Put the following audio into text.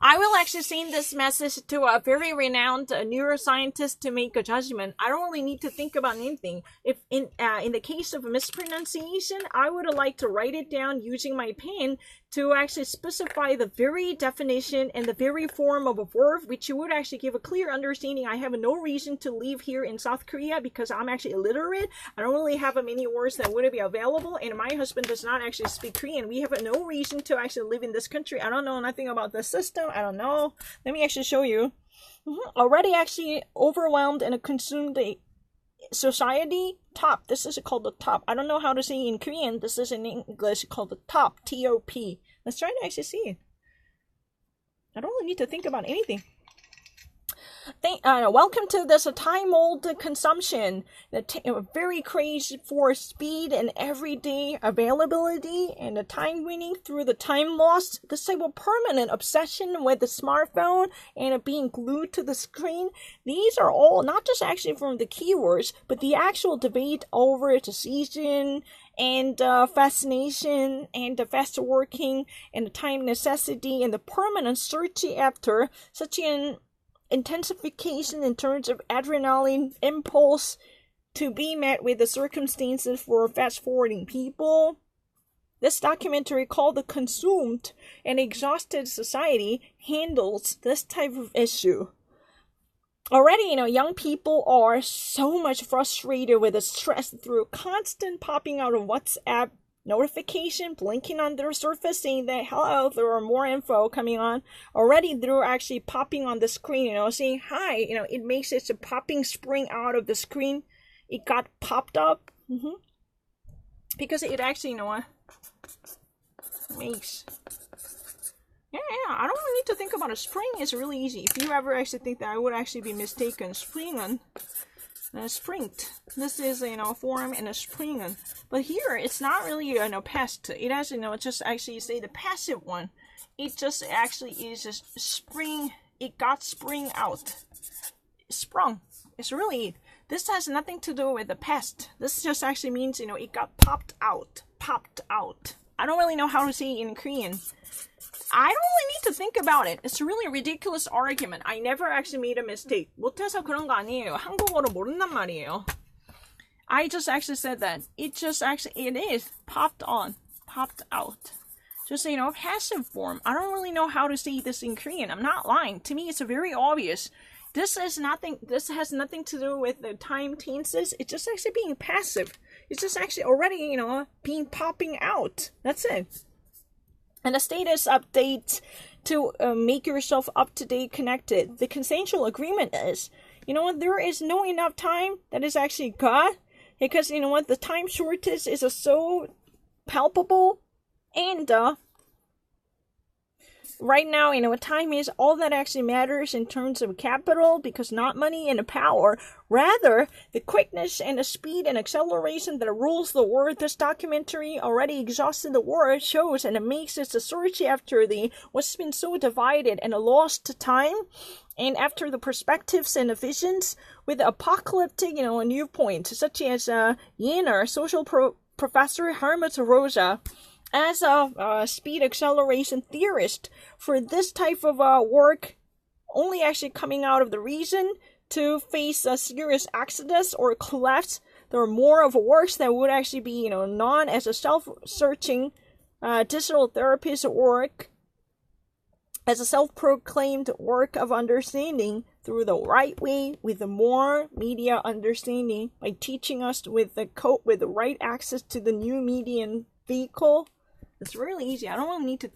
I will actually send this message to a very renowned neuroscientist to make a judgment. I don't really need to think about anything. If in the case of a mispronunciation, I would like to write it down using my pen to actually specify the very definition and the very form of a verb, which would actually give a clear understanding. I have no reason to live here in South Korea because I'm actually illiterate. I don't really have many words that would be available, and my husband does not actually speak Korean. We have no reason to actually live in this country. I don't know nothing about the system. I don't know. Let me actually show you. Already actually overwhelmed and consumed the society. Top. This is called the top. I don't know how to say in Korean. This is in English called the top. T-O-P. Let's try to actually see it. I don't really need to think about anything. Welcome to this time old consumption. Very crazy for speed and everyday availability, and the time winning through the time lost. This type of permanent obsession with the smartphone and being glued to the screen. These are all not just actually from the keywords, but the actual debate over the season and fascination and the fast working and the time necessity and the permanent search after such an intensification in terms of adrenaline impulse to be met with the circumstances for fast-forwarding people. This documentary called The Consumed and Exhausted Society handles this type of issue. Already, young people are so much frustrated with the stress through constant popping out of WhatsApp notification, blinking on their surface saying that, hello, there are more info coming on. Already they're actually popping on the screen, saying hi. It makes it a popping spring out of the screen. It got popped up. Because it actually, makes... Yeah, I don't really need to think about a spring. It's really easy. If you ever actually think that I would actually be mistaken, springen. Springt. This is form and a springen. But here it's not really past. It has just actually say the passive one. It just actually is a spring. It got spring out. Sprung. It's really, this has nothing to do with the past. This just actually means it got popped out. Popped out. I don't really know how to say it in Korean. I don't really need to think about it. It's a really ridiculous argument. I never actually made a mistake. 못해서 그런 거 아니에요. 한국어를 모른단 말이에요. I just actually said that. It is popped on, popped out. Just, passive form. I don't really know how to say this in Korean. I'm not lying. To me, it's very obvious. This has nothing to do with the time tenses. It's just actually being passive. It's just actually already, being popping out. That's it. And a status update to make yourself up-to-date connected. The consensual agreement is, there is no enough time that is actually got. Because, the time shortage is so palpable. And, right now, time is all that actually matters in terms of capital, because not money and power. Rather, the quickness and the speed and acceleration that rules the world. This documentary already exhausted the world shows, and it makes it a search after what's been so divided and a lost time. And after the perspectives and the visions with apocalyptic, viewpoints, such as Yenner, social professor Hermit Rosa, as a speed acceleration theorist, for this type of work only actually coming out of the reason to face a serious exodus or collapse. There are more of works that would actually be, known as a self-searching digital therapist work, as a self-proclaimed work of understanding through the right way with the more media understanding by teaching us with the right access to the new medium vehicle. It's really easy. I don't really need to